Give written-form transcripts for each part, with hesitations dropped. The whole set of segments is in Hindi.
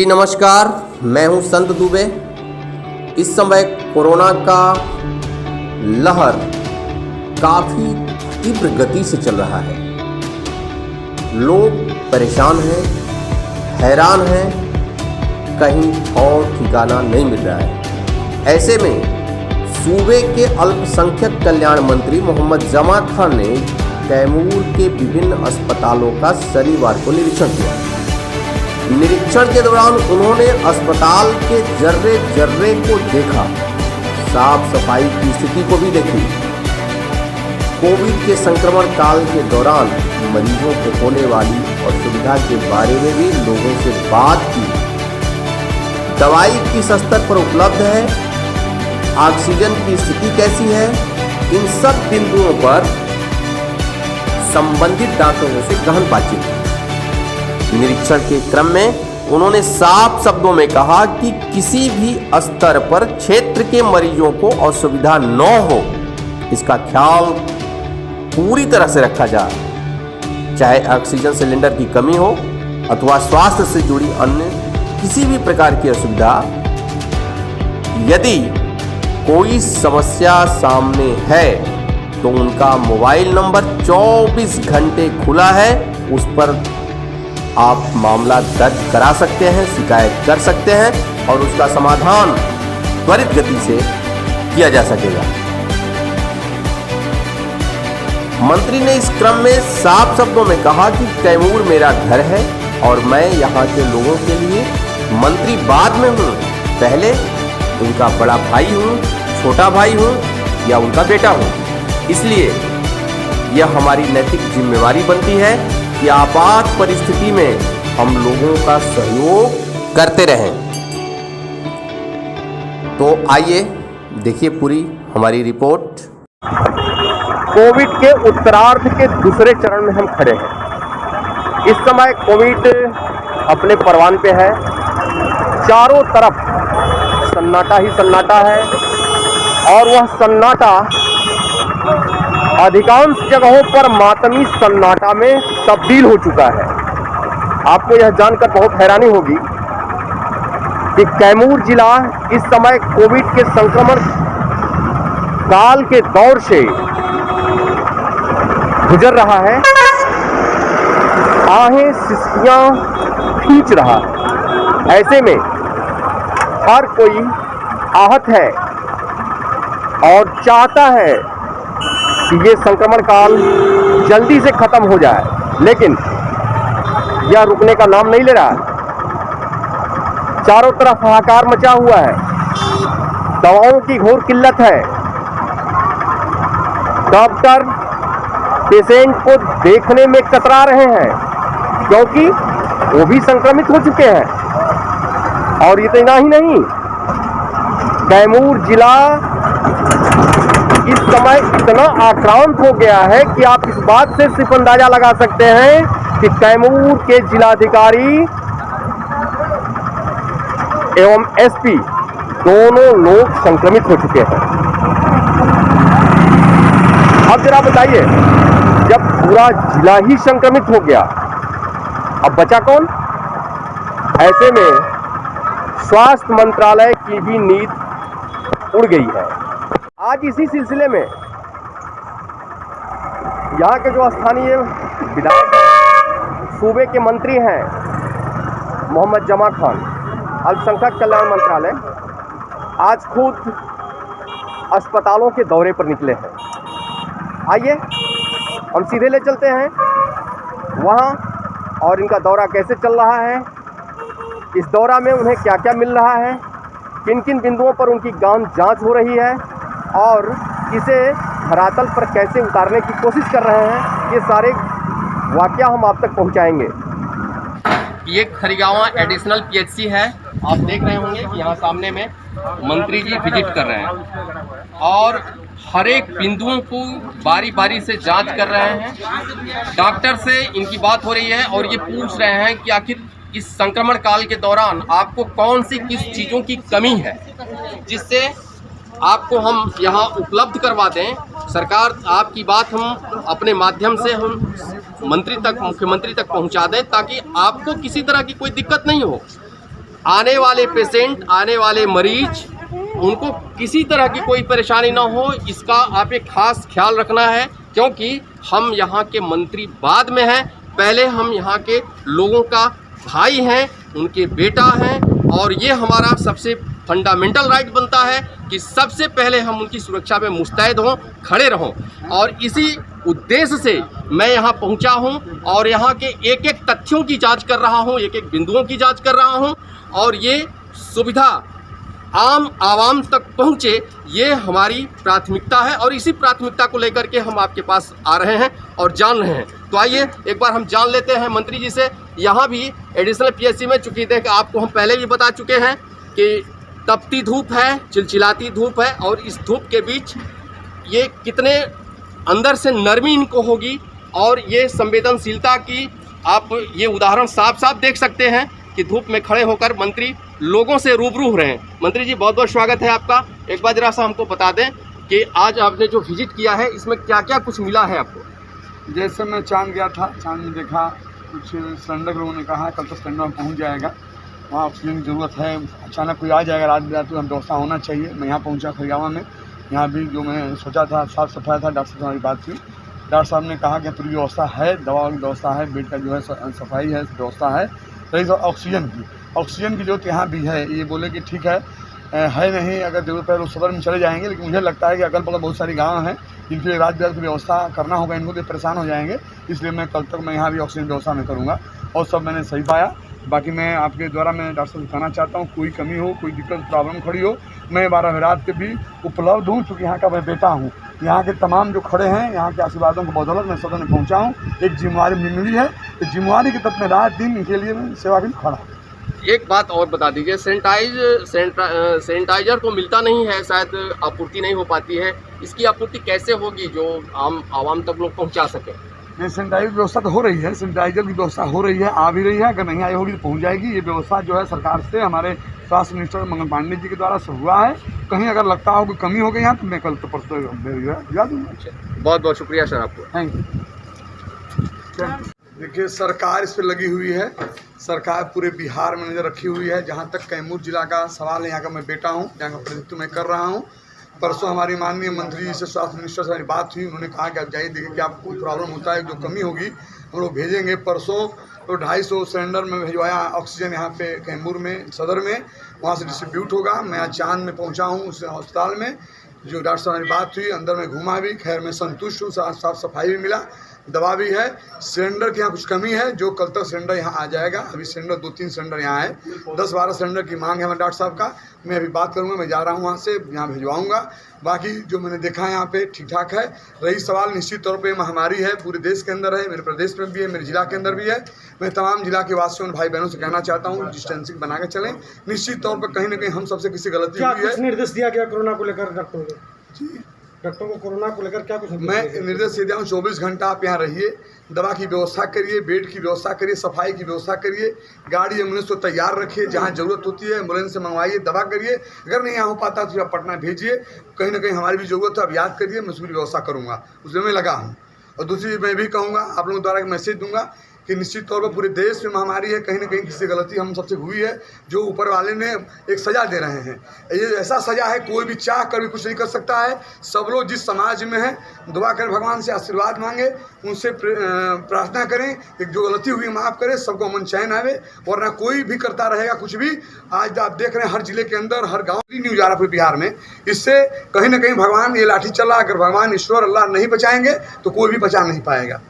जी नमस्कार, मैं हूं संत दुबे। इस समय कोरोना का लहर काफ़ी तीव्र गति से चल रहा है। लोग परेशान हैं, हैरान हैं, कहीं और ठिकाना नहीं मिल रहा है। ऐसे में सूबे के अल्पसंख्यक कल्याण मंत्री मोहम्मद जमा खान ने कैमूर के विभिन्न अस्पतालों का शनिवार को निरीक्षण किया। निरीक्षण के दौरान उन्होंने अस्पताल के जर्रे जर्रे को देखा, साफ सफाई की स्थिति को भी देखी। कोविड के संक्रमण काल के दौरान मरीजों को होने वाली असुविधा के बारे में भी लोगों से बात की। दवाई किस स्तर पर उपलब्ध है, ऑक्सीजन की स्थिति कैसी है, इन सब बिंदुओं पर संबंधित डॉक्टरों से गहन बातचीत की। निरीक्षण के क्रम में उन्होंने साफ शब्दों में कहा कि किसी भी स्तर पर क्षेत्र के मरीजों को असुविधा न हो, इसका ख्याल पूरी तरह से रखा जाए। चाहे ऑक्सीजन सिलेंडर की कमी हो अथवा स्वास्थ्य से जुड़ी अन्य किसी भी प्रकार की असुविधा, यदि कोई समस्या सामने है तो उनका मोबाइल नंबर 24 घंटे खुला है। उस पर आप मामला दर्ज करा सकते हैं, शिकायत कर सकते हैं और उसका समाधान त्वरित गति से किया जा सकेगा। मंत्री ने इस क्रम में साफ शब्दों में कहा कि कैमूर मेरा घर है और मैं यहाँ के लोगों के लिए मंत्री बाद में हूँ, पहले उनका बड़ा भाई हूँ, छोटा भाई हूँ या उनका बेटा हूँ। इसलिए यह हमारी नैतिक जिम्मेवारी बनती है कि आपात परिस्थिति में हम लोगों का सहयोग करते रहें। तो आइए देखिए पूरी हमारी रिपोर्ट। कोविड के उत्तरार्ध के दूसरे चरण में हम खड़े हैं। इस समय कोविड अपने परवान पे है, चारों तरफ सन्नाटा ही सन्नाटा है और वह सन्नाटा अधिकांश जगहों पर मातमी सन्नाटा में तब्दील हो चुका है। आपको यह जानकर बहुत हैरानी होगी कि कैमूर जिला इस समय कोविड के संक्रमण काल के दौर से गुजर रहा है, आहें सिसकियां खींच रहा है। ऐसे में हर कोई आहत है और चाहता है कि ये संक्रमण काल जल्दी से खत्म हो जाए, लेकिन यह रुकने का नाम नहीं ले रहा है। चारों तरफ हाहाकार मचा हुआ है, दवाओं की घोर किल्लत है। डॉक्टर पेशेंट को देखने में कतरा रहे हैं क्योंकि वो भी संक्रमित हो चुके हैं। और इतना ही नहीं, कैमूर जिला इस समय इतना आक्रांत हो गया है कि आप इस बात से सिर्फ अंदाजा लगा सकते हैं कि कैमूर के जिलाधिकारी एवं एसपी दोनों लोग संक्रमित हो चुके हैं। अब जरा बताइए, जब पूरा जिला ही संक्रमित हो गया, अब बचा कौन? ऐसे में स्वास्थ्य मंत्रालय की भी नींद उड़ गई है। आज इसी सिलसिले में यहाँ के जो स्थानीय विधायक हैं, सूबे के मंत्री हैं मोहम्मद जमा खान, अल्पसंख्यक कल्याण मंत्रालय, आज खुद अस्पतालों के दौरे पर निकले हैं। आइए हम सीधे ले चलते हैं वहाँ और इनका दौरा कैसे चल रहा है, इस दौरा में उन्हें क्या क्या मिल रहा है, किन किन बिंदुओं पर उनकी गहन जांच हो रही है और इसे धरातल पर कैसे उतारने की कोशिश कर रहे हैं, ये सारे वाकया हम आप तक पहुंचाएंगे। ये खरीगावा एडिशनल पीएचसी है। आप देख रहे होंगे कि यहाँ सामने में मंत्री जी विजिट कर रहे हैं और हर एक बिंदुओं को बारी बारी से जांच कर रहे हैं। डॉक्टर से इनकी बात हो रही है और ये पूछ रहे हैं कि आखिर इस संक्रमण काल के दौरान आपको कौन सी किस चीज़ों की कमी है जिससे आपको हम यहाँ उपलब्ध करवा दें। सरकार आपकी बात हम अपने माध्यम से हम मंत्री तक, मुख्यमंत्री तक पहुँचा दें ताकि आपको किसी तरह की कोई दिक्कत नहीं हो। आने वाले पेशेंट, आने वाले मरीज, उनको किसी तरह की कोई परेशानी ना हो, इसका आप एक खास ख्याल रखना है। क्योंकि हम यहाँ के मंत्री बाद में हैं, पहले हम यहाँ के लोगों का भाई हैं, उनके बेटा हैं, और ये हमारा सबसे फंडामेंटल राइट बनता है कि सबसे पहले हम उनकी सुरक्षा में मुस्तैद हों, खड़े रहें। और इसी उद्देश्य से मैं यहाँ पहुँचा हूँ और यहाँ के एक एक तथ्यों की जांच कर रहा हूँ, एक एक बिंदुओं की जांच कर रहा हूँ, और ये सुविधा आम आवाम तक पहुँचे, ये हमारी प्राथमिकता है। और इसी प्राथमिकता को लेकर के हम आपके पास आ रहे हैं और जान रहे हैं। तो आइए एक बार हम जान लेते हैं मंत्री जी से। यहाँ भी एडिशनल पीएचसी में, चूँकि देख आपको हम पहले भी बता चुके हैं कि तपती धूप है, चिलचिलाती धूप है, और इस धूप के बीच ये कितने अंदर से नरमी इनको होगी, और ये संवेदनशीलता की आप ये उदाहरण साफ साफ देख सकते हैं कि धूप में खड़े होकर मंत्री लोगों से रूबरू हो रहे हैं। मंत्री जी, बहुत बहुत स्वागत है आपका। एक बार जरा सा हमको बता दें कि आज आपने जो विजिट किया है, इसमें क्या क्या कुछ मिला है आपको? जैसे मैं चांद गया था, चांद में देखा कुछ सिलेंडर, लोगों ने कहा कल तक सिलेंडर में पहुँच जाएगा, वहाँ ऑक्सीजन की ज़रूरत है, अचानक कोई आ जाएगा रात बिरात, तो हम व्यवस्था होना चाहिए। मैं यहाँ पहुँचा खरियावा में, यहाँ भी जो मैं सोचा था साफ़ सफाई था, डॉक्टर साहब से हमारी बात हुई, डॉक्टर साहब ने कहा कि पूरी व्यवस्था है, दवा की व्यवस्था है, बेड का जो है सफाई है, व्यवस्था है। रही तो ऑक्सीजन की जरूरत यहाँ भी है। ये बोले कि ठीक है नहीं, अगर जरूरत है तो सदर में चले जाएंगे, लेकिन मुझे लगता है कि अगल बगल बहुत सारी गाँव हैं जिनके लिए रात बिरात की व्यवस्था करना होगा, इनको तो परेशान हो जाएंगे, इसलिए मैं कल तक मैं यहाँ भी ऑक्सीजन व्यवस्था में करूँगा। और सब मैंने सही पाया। बाकी मैं आपके द्वारा मैं डॉक्टर साहब दिखाना चाहता हूँ, कोई कमी हो, कोई दिक्कत प्रॉब्लम खड़ी हो, मैं 12 रात के भी उपलब्ध हूँ, चूँकि यहाँ का मैं बेटा हूँ। यहाँ के तमाम जो खड़े हैं, यहाँ के आशीर्वादों को बदौलत मैं सदन में पहुँचा हूँ। एक जिम्मेवारी मिली है, इस जिम्मेवारी के तहत मैं रात दिन इनके लिए मैं सेवा भी खड़ा हूँ। एक बात और बता दीजिए, सैनिटाइजर तो मिलता नहीं है, शायद आपूर्ति नहीं हो पाती है, इसकी आपूर्ति कैसे होगी जो आम आवाम तक लोग पहुँचा सकें? नहीं, सैनिटाइजर की व्यवस्था तो हो रही है, सैनिटाइजर की व्यवस्था हो रही है, आ भी रही है, अगर नहीं आई होगी तो पहुंच जाएगी। ये व्यवस्था जो है सरकार से, हमारे स्वास्थ्य मिनिस्टर मंगल पांडे जी के द्वारा से हुआ है। कहीं अगर लगता हो कि कमी हो गई यहाँ, तो मैं कल तो परसों दिला दूँगा। बहुत बहुत शुक्रिया सर आपको। Thank you. देखिए, सरकार इस पर लगी हुई है, सरकार पूरे बिहार में नज़र रखी हुई है। जहाँ तक कैमूर जिला का सवाल है, यहाँ का मैं बेटा हूँ, यहाँ का प्रतिनिधित्व मैं कर रहा हूँ। परसों हमारी माननीय मंत्री जी से, स्वास्थ्य मिनिस्टर से हमारी बात हुई, उन्होंने कहा कि आप जाइए, देखिए कि आपको कोई प्रॉब्लम होता है, जो कमी होगी हम लोग भेजेंगे। परसों तो 250 सिलेंडर में भिजवाया ऑक्सीजन यहाँ पे कैमूर में, सदर में, वहाँ से डिस्ट्रीब्यूट होगा। मैं आज चांद में पहुँचा हूँ उस अस्पताल में, जो डॉक्टर साहब हमारी बात हुई, अंदर में घूमा भी, खैर मैं संतुष्ट हूँ, साफ सफाई भी मिला, दवा भी है। सिलेंडर की यहाँ कुछ कमी है, जो कल तक सिलेंडर यहाँ आ जाएगा। अभी सिलेंडर 2-3 सिलेंडर यहाँ है, 10-12 सिलेंडर की मांग है हमारे डॉक्टर साहब का। मैं अभी बात करूँगा, मैं जा रहा हूँ वहाँ से, यहाँ भिजवाऊँगा। बाकी जो मैंने देखा है यहाँ पे ठीक ठाक है। रही सवाल, निश्चित तौर पे महामारी है, पूरे देश के अंदर है, मेरे प्रदेश में भी है, मेरे जिला के अंदर भी है। मैं तमाम जिला के वासियों और भाई बहनों से कहना चाहता हूँ, डिस्टेंसिंग बना के चलें। निश्चित तौर पर कहीं ना कहीं हम सबसे किसी गलती हुई है। निर्देश दिया गया कोरोना को लेकर डॉक्टरों को? डॉक्टरों को कोरोना को लेकर क्या कुछ मैं निर्देश दे दिया हूँ, 24 घंटा आप यहाँ रहिए, दवा की व्यवस्था करिए, बेड की व्यवस्था करिए, सफाई की व्यवस्था करिए, गाड़ी एम्बुलेंस को तैयार रखिए, जहाँ ज़रूरत होती है एम्बुलेंस से मंगवाइए, दवा करिए। अगर नहीं यहाँ हो पाता तो आप पटना भेजिए, कहीं ना कहीं हमारी भी ज़रूरत है, आप याद करिए, मैं उसकी व्यवस्था करूँगा, उसमें मैं लगा हूँ। और दूसरी मैं भी कहूँगा, आप लोगों द्वारा एक मैसेज दूंगा कि निश्चित तौर पर पूरे देश में महामारी है, कहीं ना कहीं किसी गलती हम सबसे हुई है, जो ऊपर वाले ने एक सज़ा दे रहे हैं। ये ऐसा सज़ा है, कोई भी चाह कर भी कुछ नहीं कर सकता है। सब लोग जिस समाज में हैं, दुआ करें, भगवान से आशीर्वाद मांगे, उनसे प्रार्थना करें कि जो गलती हुई माफ़ करें, सबको अमन चैन आवे, वरना कोई भी करता रहेगा कुछ भी। आज आप देख रहे हैं हर जिले के अंदर, हर गाँव की न्यूज़ आ रहा है पूरे बिहार में। इससे कहीं ना कहीं भगवान ये लाठी चल रहा है, अगर भगवान ईश्वर अल्लाह नहीं बचाएंगे तो कोई भी बचा नहीं पाएगा।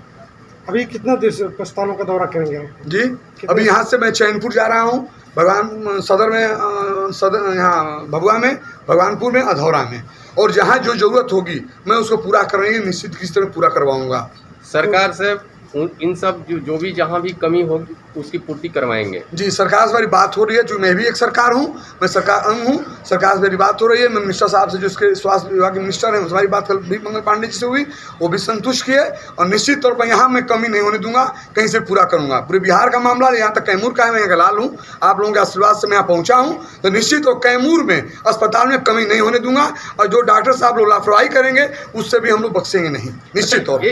अभी कितना देश स्थानों का दौरा करेंगे जी? अभी यहाँ से मैं चैनपुर जा रहा हूँ, भगवान सदर में, सदर यहाँ भभुआ में, भगवानपुर में, अधौरा में, और जहाँ जो ज़रूरत होगी मैं उसको पूरा करेंगे, निश्चित किस तरह पूरा करवाऊँगा। सरकार से इन सब जो भी जहाँ भी कमी होगी उसकी पूर्ति करवाएंगे। जी, सरकार से मेरी बात हो रही है, जो मैं भी एक सरकार हूँ, मैं सरकार अंग हूँ, सरकार से मेरी बात हो रही है। मैं मिनिस्टर साहब से, जो इसके स्वास्थ्य विभाग के मिनिस्टर हैं, हमारी बात कल भी मंगल पांडे जी से हुई, वो भी संतुष्ट किए, और निश्चित तौर पर यहाँ मैं कमी नहीं होने दूंगा, कहीं से पूरा करूँगा। पूरे बिहार का मामला, यहाँ तक कैमूर का है, मैं यहाँ का लाल हूँ, आप लोगों के आशीर्वाद से मैं यहाँ पहुँचा हूँ, तो निश्चित और कैमूर में अस्पताल में कमी नहीं होने दूंगा, और जो डॉक्टर साहब लोग लापरवाही करेंगे उससे भी हम लोग बख्शेंगे नहीं, निश्चित तौर पर।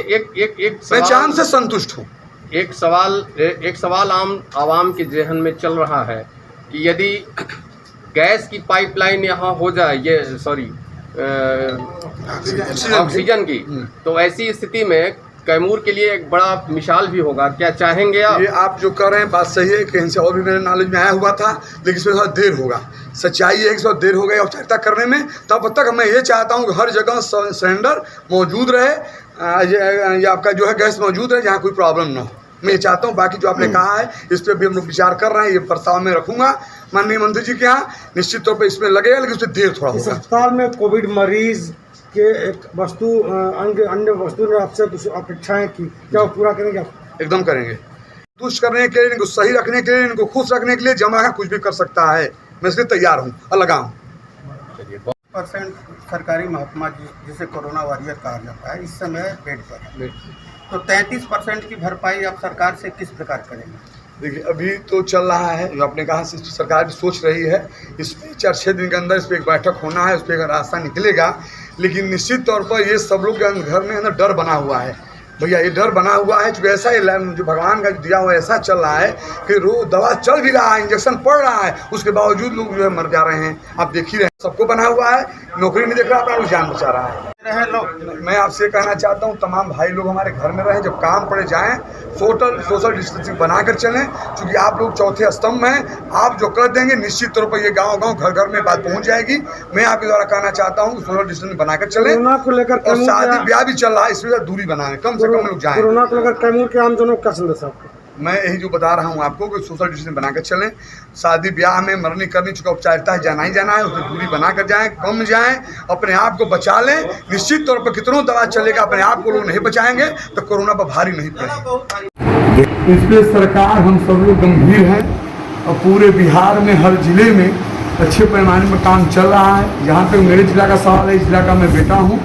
मैं चांद से संतुष्ट हूँ। एक सवाल आम आवाम के जहन में चल रहा है कि यदि गैस की पाइपलाइन यहाँ हो जाए, ये सॉरी ऑक्सीजन की, तो ऐसी स्थिति में कैमूर के लिए एक बड़ा मिसाल भी होगा। क्या चाहेंगे आप? ये आप जो कर रहे हैं बात सही है, कहीं से और भी मेरे नॉलेज में आया हुआ था, लेकिन इसमें थोड़ा देर होगा। सच्चाई है कि थोड़ा देर हो गई औपचारिकता करने में। तब तक मैं ये चाहता हूँ कि हर जगह सिलेंडर मौजूद रहे, ये आपका जो है गैस मौजूद रहे, जहाँ कोई प्रॉब्लम ना हो। मैं ये चाहता हूँ। बाकी जो आपने कहा है इस पर भी हम लोग विचार कर रहे हैं, ये प्रस्ताव में रखूंगा माननीय मंत्री जी के यहाँ। निश्चित तौर पर इसमें लगेगा, लेकिन उसमें देर थोड़ा इस होगा। अस्पताल में कोविड मरीज के एक अन्य वस्तु ने आपसे कुछ अपेक्षाएं की, क्या वो पूरा करेंगे आप? एकदम करेंगे। तुष्ट करने के लिए, इनको सही रखने के लिए, इनको खुश रखने के लिए जमा कुछ भी कर सकता है, मैं इसलिए तैयार हूँ और लगा हूँ। % सरकारी महकमा जिसे कोरोना वॉरियर कहा जाता है, इस समय बेड पर है। तो 33% की भरपाई आप सरकार से किस प्रकार करेंगे? देखिए अभी तो चल रहा है, जो आपने कहा सरकार भी सोच रही है, इस पर 4-6 दिन के अंदर इस पर एक बैठक होना है, उस पर एक रास्ता निकलेगा। लेकिन निश्चित तौर पर ये सब लोग के घर में अंदर डर बना हुआ है भैया, ये डर बना हुआ है क्योंकि ऐसा ही जो भगवान का दिया हुआ ऐसा चल रहा है कि रोज दवा चल भी रहा है, इंजेक्शन पड़ रहा है, उसके बावजूद लोग जो है मर जा रहे हैं। आप देख ही रहे हैं, सबको बना हुआ है, नौकरी नहीं देख रहा, अपना जान बचा रहा है। मैं आपसे कहना चाहता हूँ तमाम भाई लोग हमारे घर में रहें, जब काम पड़े जाएं, सोशल डिस्टेंसिंग बनाकर चलें, क्योंकि आप लोग चौथे स्तंभ हैं। आप जो कर देंगे निश्चित तौर पर ये गांव-गांव घर-घर में बात पहुंच जाएगी। मैं आपके द्वारा कहना चाहता हूँ सोशल डिस्टेंसिंग बनाकर चलें, कोरोना को लेकर और शादी ब्याह भी चल रहा है, इसमें दूरी बनाएं, कम से कम लोग जाएं। कोरोना को लेकर कैमूर के आमजनों का संदेश आपको? मैं यही जो बता रहा हूँ आपको कि सोशल डिस्टेंस बनाकर चलें। शादी ब्याह में मरनी करनी चुका औपचारिकता है, जाना ही जाना है, उसमें दूरी बना कर जाएँ, कम जाएँ, अपने आप को बचा लें। निश्चित तौर पर कितनों दवा चलेगा, अपने आप को लोग नहीं बचाएंगे तो कोरोना पर भारी नहीं पड़ेगा। इसलिए सरकार हम सब लोग गंभीर हैं और पूरे बिहार में हर जिले में अच्छे पैमाने पर काम चल रहा है। जहाँ तक मेरे जिला का सवाल है, इस जिला का मैं बेटा हूँ।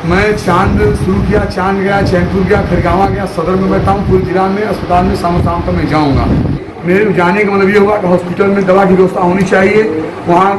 मैं चांद शुरू किया, चांद गया, चैनपुर गया, खरगावा गया, सदर में बैठा हूँ। पूरे जिला में अस्पताल में शाम तक मैं जाऊँगा। मेरे जाने का मतलब ये होगा कि हॉस्पिटल में दवा की व्यवस्था होनी चाहिए, वहाँ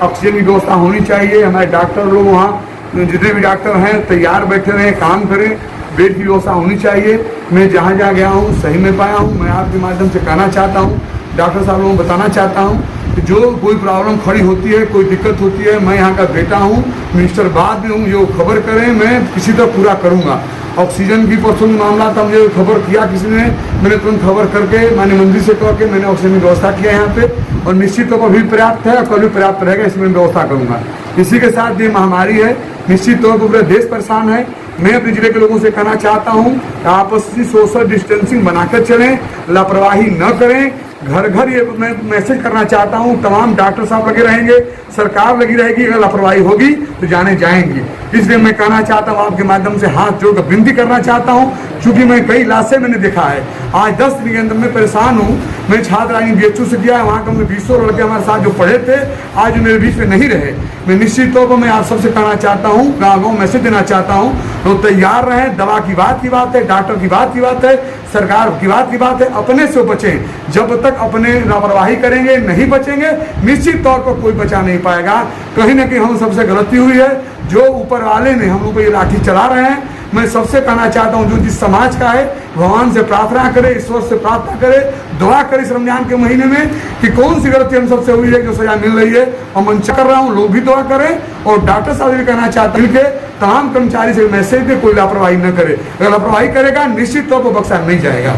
ऑक्सीजन की व्यवस्था होनी चाहिए। हमारे डॉक्टर लोग वहाँ जितने भी डॉक्टर हैं तैयार बैठे रहें, काम करें, बेड की व्यवस्था होनी चाहिए। मैं जहाँ जहाँ गया हूँ सही में पाया हूँ। मैं आपके माध्यम से कहना चाहता हूँ, डॉक्टर साहब लोगों को बताना चाहता हूँ कि जो कोई प्रॉब्लम खड़ी होती है, कोई दिक्कत होती है, मैं यहाँ का बेटा हूँ, मिनिस्टर बाद में हूँ, जो खबर करें मैं किसी तरह पूरा करूँगा। ऑक्सीजन की परसों मामला था, मुझे खबर किया किसी ने, मैंने तुरंत खबर करके माननीय मंत्री से कह के मैंने ऑक्सीजन की व्यवस्था किया यहाँ पे, और निश्चित तौर पर भी पर्याप्त है और कल भी पर्याप्त रहेगा, इसमें व्यवस्था करूँगा। इसी के साथ ये महामारी है, निश्चित तौर पर पूरा देश परेशान है। मैं अपने जिले के लोगों से कहना चाहता हूँ कि आपस में सोशल डिस्टेंसिंग बनाकर चलें, लापरवाही न करें। घर घर ये मैं मैसेज करना चाहता हूँ, तमाम डॉक्टर साहब लगे रहेंगे, सरकार लगी रहेगी, अगर लापरवाही होगी तो जाने जाएंगी। इसलिए मैं कहना चाहता हूँ, आपके माध्यम से हाथ जोड़कर विनती करना चाहता हूँ, क्योंकि मैं कई लाशें मैंने देखा है। आज 10 दिन के अंदर मैं परेशान हूँ। मैं छात्र राजनीति BHU से किया है, वहाँ का 20 लड़के हमारे साथ जो पढ़े थे आज मेरे बीच में नहीं रहे। मैं निश्चित तौर पर मैं आप सबसे कहना चाहता हूँ, गाँव-गाँव मैसेज देना चाहता हूँ, तो तैयार रहें। दवा की बात है, डॉक्टर की बात है, सरकार की बात है, अपने से बचें। जब तक अपने लापरवाही करेंगे, नहीं बचेंगे, निश्चित तौर पर कोई बचा नहीं पाएगा। कहीं ना कहीं हम सबसे गलती हुई है, जो ऊपर वाले ने हम लोग को ये लाठी चला रहे हैं। मैं सबसे कहना चाहता हूँ, जो जिस समाज का है भगवान से प्रार्थना करे, ईश्वर से प्रार्थना करे, दुआ करे इस रमजान के महीने में कि कौन सी गलती हम सबसे हुई है जो सजा मिल रही है। और मैं कर रहा हूँ, लोग भी दुआ करें, और डॉक्टर साहब भी कहना चाहते हैं कि तमाम कर्मचारी से मैसेज दे, कोई लापरवाही न करे। अगर लापरवाही करेगा निश्चित तौर पर बख्शा नहीं जाएगा।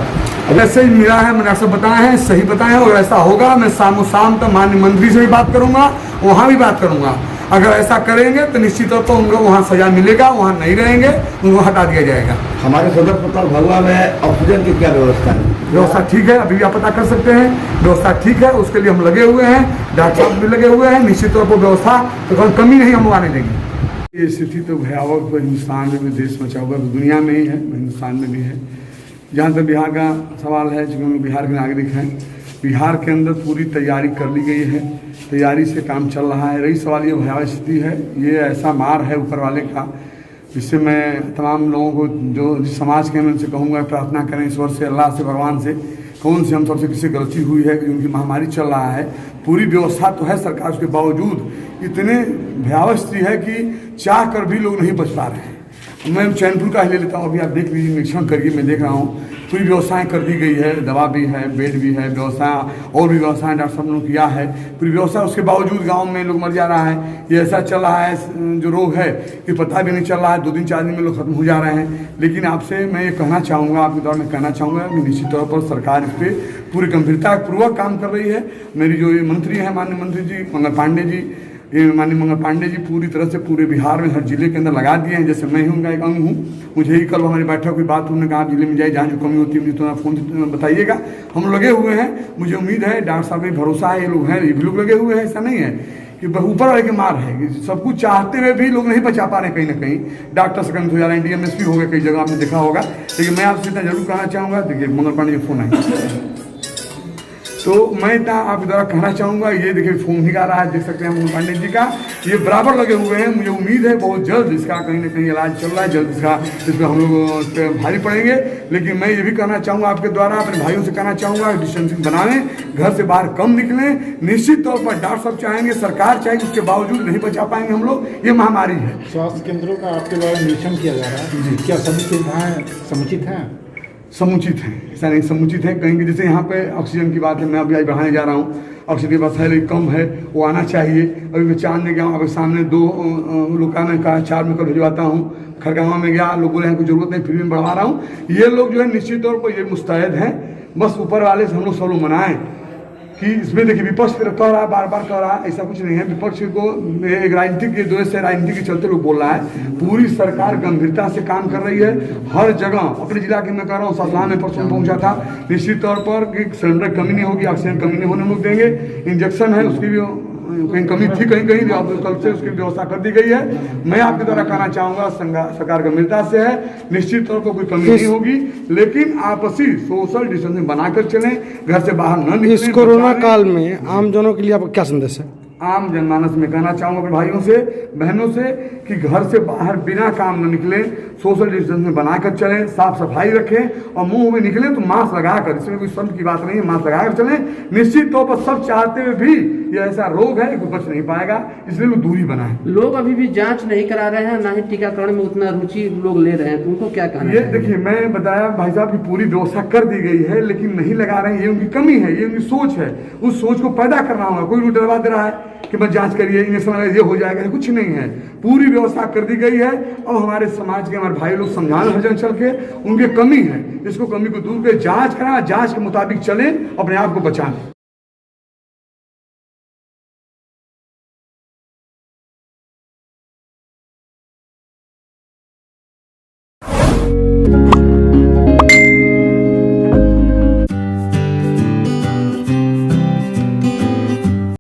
ऐसे ही मिला है, मैंने आपसे बताया है, सही बताया है। और ऐसा होगा मैं शाम तक माननीय मंत्री से भी बात करूंगा, वहाँ भी बात करूंगा। अगर ऐसा करेंगे तो निश्चित तौर पर उनको वहाँ सजा मिलेगा, वहाँ नहीं रहेंगे, उनको हटा दिया जाएगा। हमारे सदर अस्पताल भगवा में ऑक्सीजन की क्या व्यवस्था है? व्यवस्था ठीक है, अभी भी आप पता कर सकते हैं, व्यवस्था ठीक है, उसके लिए हम लगे हुए हैं, डॉक्टर साहब भी लगे हुए हैं। निश्चित तौर पर व्यवस्था तो कमी नहीं हम आने देंगे। ये स्थिति तो भयावह हिंदुस्तान में भी, देश में चाहे दुनिया में ही है, हिंदुस्तान में भी है। जहाँ तक बिहार का सवाल है, चूँकि हम बिहार के नागरिक हैं, बिहार के अंदर पूरी तैयारी कर ली गई है, तैयारी से काम चल रहा है। रही सवाल ये भयावह स्थिति है, ये ऐसा मार है ऊपर वाले का, जिससे मैं तमाम लोगों को जो जिस समाज के मैं उनसे कहूँगा प्रार्थना करें ईश्वर से, अल्लाह से, भगवान से, कौन से हम सबसे किसी गलती हुई है कि उनकी महामारी चल रहा है। पूरी व्यवस्था तो है सरकार, उसके बावजूद इतने भयावह स्थिति है कि चाह कर भी लोग नहीं बच पा रहे हैं। मैं चैनपुर का ही ले लेता हूँ। अभी आप देख लीजिए, निरीक्षण करिए, मैं देख रहा हूँ पूरी व्यवस्थाएं कर दी गई है, दवा भी है, बेड भी है, व्यवस्था और भी व्यवस्थाएं डॉक्टर साहब ने किया है पूरी व्यवस्था। उसके बावजूद गांव में लोग मर जा रहा है। ये ऐसा चल रहा है जो रोग है कि पता भी नहीं चल रहा है, 2 दिन 4 दिन में लोग खत्म हो जा रहे हैं। लेकिन आपसे मैं ये कहना चाहूँगा, आपके द्वारा मैं कहना चाहूँगा कि निश्चित तौर पर सरकार इस पर पूरी गंभीरतापूर्वक काम कर रही है। मेरी जो ये मंत्री हैं, माननीय मंत्री जी मंगल पांडे जी, ये माननीय मंगल पांडे जी पूरी तरह से पूरे बिहार में हर जिले के अंदर लगा दिए हैं। जैसे मैं ही उनका एक अंग हूँ। मुझे ही कल हमारी बैठक हुई, बात उन्होंने कहा जिले में जाए, जहाँ जो कमी होती है मुझे तो फ़ोन बताइएगा। हम लगे हुए हैं, मुझे उम्मीद है, डॉक्टर साहब में भरोसा है, ये लोग हैं, ये भी लोग लगे हुए हैं। ऐसा नहीं है कि ऊपर वाले की मार है कि सब कुछ चाहते हुए भी लोग नहीं बचा पा रहे हैं। कहीं ना कहीं डॉक्टर से कमित हो जा रहे हैं, DMSP हो गए कई जगह, आपने देखा होगा। लेकिन मैं आपसे इतना जरूर कहना चाहूँगा, देखिए मंगल पांडे जी फ़ोन आए तो मैं इतना आपके द्वारा कहना चाहूँगा, ये देखिए फ़ोन ही आ रहा है, देख सकते हैं मंगल पांडे जी का, ये बराबर लगे हुए हैं। मुझे उम्मीद है बहुत जल्द इसका कहीं ना कहीं इलाज चल रहा है, जल्द इस पर हम लोग भारी पड़ेंगे। लेकिन मैं ये भी कहना चाहूँगा आपके द्वारा, अपने भाइयों से कहना चाहूँगा, डिस्टेंसिंग बनाएं, घर से बाहर कम निकलें। निश्चित तौर पर डॉक्टर साहब चाहेंगे, सरकार चाहेगी, उसके बावजूद नहीं बचा पाएंगे हम लोग। ये महामारी है। स्वास्थ्य केंद्रों का आपके द्वारा निरीक्षण किया जा रहा है, क्या सभी सुविधाएं समुचित हैं? समुचित है, ऐसा नहीं समुचित है। कहेंगे जैसे यहाँ पे ऑक्सीजन की बात है, मैं अभी आज बढ़ाने जा रहा हूँ, ऑक्सीजन की बात है लेकिन कम है, वो आना चाहिए। अभी मैं चांद में गया हूँ, अभी सामने 2 लोग ने कहा 4 में कल भिजवाता हूँ। खरगावा में गया, लोग बोले हैं कोई जरूरत नहीं, फिर भी बढ़वा रहा हूँ। ये लोग जो है निश्चित तौर पर ये मुस्तैद हैं। बस ऊपर वाले से हम लोग सब लोग मनाएं कि इसमें देखिए विपक्ष कह रहा है, बार बार कह रहा है, ऐसा कुछ नहीं है। विपक्ष को एक राजनीतिक के द्वेष से, राजनीति के चलते लोग बोल रहा है। पूरी सरकार गंभीरता से काम कर रही है। हर जगह अपने जिला के मैं कह रहा हूँ, ससला में परसों पहुंचा था, निश्चित तौर पर कि सिलेंडर कमी नहीं होगी, ऑक्सीजन कमी नहीं होने लोग देंगे। इंजेक्शन है, उसकी भी कहीं कमी थी, कहीं कल से उसकी व्यवस्था कर दी गई है। मैं आपके द्वारा कहना चाहूँगा, सरकार गंभीरता से है, निश्चित तौर पर कोई कमी नहीं होगी। लेकिन आपसी सोशल डिस्टेंसिंग बनाकर चलें, घर से बाहर न निकलें। इस कोरोना काल में आमजनों के लिए आपका क्या संदेश है? आम जनमानस में कहना चाहूँगा अपने भाइयों से, बहनों से कि घर से बाहर बिना काम न निकलें, सोशल डिस्टेंसिंग बनाकर चलें, साफ सफाई रखें और मुंह में निकलें तो मास्क लगाकर, इसमें कोई शर्म की बात नहीं है, मास्क लगाकर चलें। निश्चित तौर पर सब चाहते हुए भी ये ऐसा रोग है कि बच नहीं पाएगा, इसलिए लोग दूरी बनाएं। लोग अभी भी जांच नहीं करा रहे हैं, ना ही टीकाकरण में उतना रुचि लोग ले रहे हैं, तो उनको क्या कहना है? ये देखिए, मैं बताया भाई साहब की पूरी व्यवस्था कर दी गई है, लेकिन नहीं लगा रहे हैं। ये उनकी कमी है, ये उनकी सोच है। उस सोच को पैदा करना होगा। कोई भी डरवा दे रहा है कि बस जांच करिए, इंजेक्शन लगाइए, ये हो जाएगा, कुछ नहीं है। पूरी व्यवस्था कर दी गई है। अब हमारे समाज के हमारे भाई लोग समझाने हर जन चल के, उनकी कमी है, इसको कमी को दूर कर जांच कराना, जांच के मुताबिक चलें, अपने आप को बचाएं।